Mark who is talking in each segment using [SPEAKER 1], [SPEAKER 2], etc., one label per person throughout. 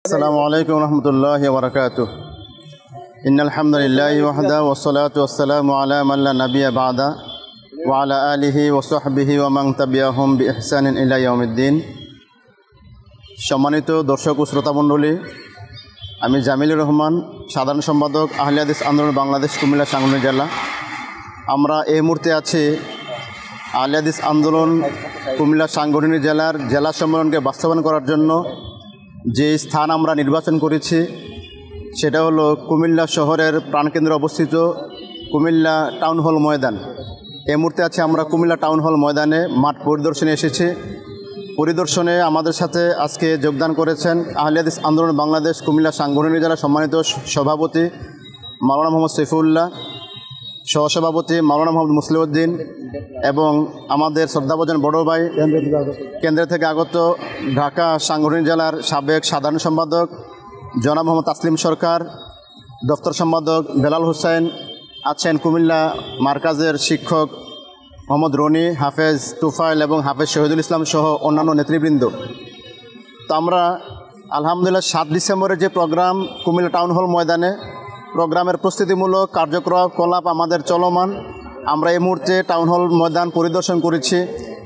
[SPEAKER 1] আসসালামু আলাইকুম রহমতুল্লাহি ওয়া বারাকাতুহু। ইন্নাল হামদুলিল্লাহি ওয়াহদা ওয়াসসালাতু ওয়াসসালামু আলা মান লা নাবিয়্যা বা'দা ওয়া আলা আলিহি ওয়া সাহবিহি ওয়া মান তাবিআহুম বিইহসানিন ইলা ইয়াউমিদ্দিন। সম্মানিত দর্শক ও শ্রোতামণ্ডলী, আমি জামিলুর রহমান, সাধারণ সম্পাদক আহলে হাদিস আন্দোলন বাংলাদেশ, কুমিল্লা সাংগঠনিক জেলা। আমরা এই মুহূর্তে আছি আহলে হাদিস আন্দোলন কুমিল্লা সাংগঠনিক জেলার জেলা সম্মেলনকে বাস্তবায়ন করার জন্য যে স্থান আমরা নির্বাচন করেছি সেটা হলো কুমিল্লা শহরের প্রাণকেন্দ্রে অবস্থিত কুমিল্লা টাউন হল ময়দান। এই মুহূর্তে আছে আমরা কুমিল্লা টাউন হল ময়দানে মাঠ পরিদর্শনে এসেছি। পরিদর্শনে আমাদের সাথে আজকে যোগদান করেছেন আহলে হাদিস আন্দোলন বাংলাদেশ কুমিল্লা সাংগঠনিক জেলা সম্মানিত সভাপতি মাওলানা মোহাম্মদ সৈফুল্লাহ, সহসভাপতি মাওলানা মোহাম্মদ মুসলিউদ্দিন এবং আমাদের শ্রদ্ধাভাজন বড় ভাই কেন্দ্র থেকে আগত ঢাকা সাংগঠনিক জেলার সাবেক সাধারণ সম্পাদক জনাব মোহাম্মদ তাসলিম সরকার, দপ্তর সম্পাদক বেলাল হোসেন, আছেন কুমিল্লা মার্কাজের শিক্ষক মোহাম্মদ রনি, হাফেজ তুফাইল এবং হাফেজ শহীদুল ইসলাম সহ অন্যান্য নেতৃবৃন্দ। তো আমরা আলহামদুলিল্লাহ 7 ডিসেম্বরের যে প্রোগ্রাম কুমিল্লা টাউন হল ময়দানে, প্রোগ্রামের প্রস্তুতিমূলক কার্যকলাপ আমাদের চলমান। আমরা এই মুহূর্তে টাউন হল ময়দান পরিদর্শন করেছি,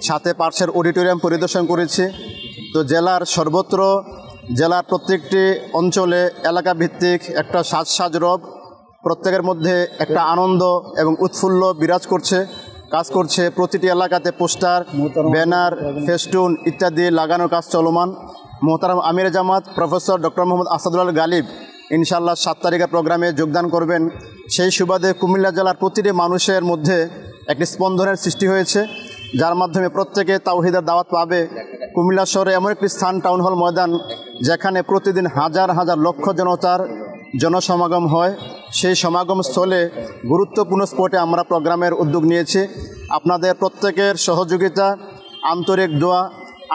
[SPEAKER 1] সাথে পার্শ্বের অডিটোরিয়াম পরিদর্শন করেছি। তো জেলার সর্বত্র, জেলার প্রত্যেকটি অঞ্চলে এলাকা ভিত্তিক একটা সাজ রব, প্রত্যেকের মধ্যে একটা আনন্দ এবং উৎফুল্ল বিরাজ করছে, কাজ করছে। প্রতিটি এলাকাতে পোস্টার, ব্যানার, ফেস্টুন ইত্যাদি লাগানোর কাজ চলমান। মোহতারাম আমির জামাত প্রফেসর ডক্টর মোহাম্মদ আসাদুল গালিব ইনশাআল্লাহ 7 তারিখের প্রোগ্রামে যোগদান করবেন। সেই সুবাদে কুমিল্লা জেলার প্রতিটি মানুষের মধ্যে একটি স্পন্দনের সৃষ্টি হয়েছে, যার মাধ্যমে প্রত্যেকে তাওহীদের দাওয়াত পাবে। কুমিল্লা শহরে এমন একটি স্থান টাউন হল ময়দান যেখানে প্রতিদিন হাজার হাজার লক্ষ জনতার জনসমাগম হয়। সেই সমাগম স্থলে গুরুত্বপূর্ণ স্পটে আমরা প্রোগ্রামের উদ্যোগ নিয়েছি। আপনাদের প্রত্যেকের সহযোগিতা, আন্তরিক দোয়া,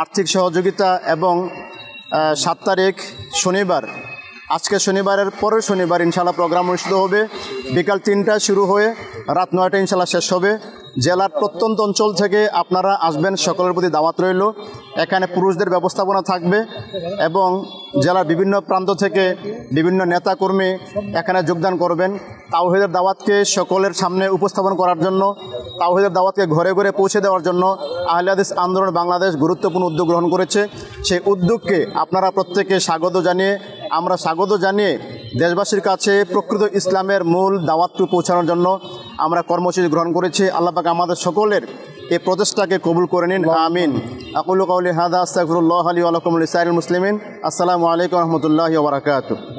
[SPEAKER 1] আর্থিক সহযোগিতা এবং 7 তারিখ শনিবার, আজকে শনিবারের পরের শনিবার ইনশাআল্লাহ প্রোগ্রাম অনুষ্ঠিত হবে। বিকাল 3টায় শুরু হয়ে রাত 9টায় ইনশাআল্লাহ শেষ হবে। জেলার প্রত্যন্ত অঞ্চল থেকে আপনারা আসবেন, সকলের প্রতি দাওয়াত রইল। এখানে পুরুষদের ব্যবস্থাপনা থাকবে এবং জেলার বিভিন্ন প্রান্ত থেকে বিভিন্ন নেতাকর্মী এখানে যোগদান করবেন। তাওহীদের দাওয়াতকে সকলের সামনে উপস্থাপন করার জন্য, তাওহীদের দাওয়াতকে ঘরে ঘরে পৌঁছে দেওয়ার জন্য আহলে হাদিস আন্দোলন বাংলাদেশ গুরুত্বপূর্ণ উদ্যোগ গ্রহণ করেছে। সেই উদ্যোগকে আপনারা প্রত্যেকে স্বাগত জানিয়ে দেশবাসীর কাছে প্রকৃত ইসলামের মূল দাওয়াতকে পৌঁছানোর জন্য আমরা কর্মসূচি গ্রহণ করেছি। আল্লাহ পাক আমাদের সকলের এই প্রচেষ্টাকে কবুল করে নিন, আমিন। আকুলু কাউলি হাদা, আস্তাগফিরুল্লাহ লি ওয়া লাকুম ওয়া লিসাইরিল মুসলিমিন। আসসালামু আলাইকুম ওয়া রাহমাতুল্লাহি ওয়া বারাকাতুহু।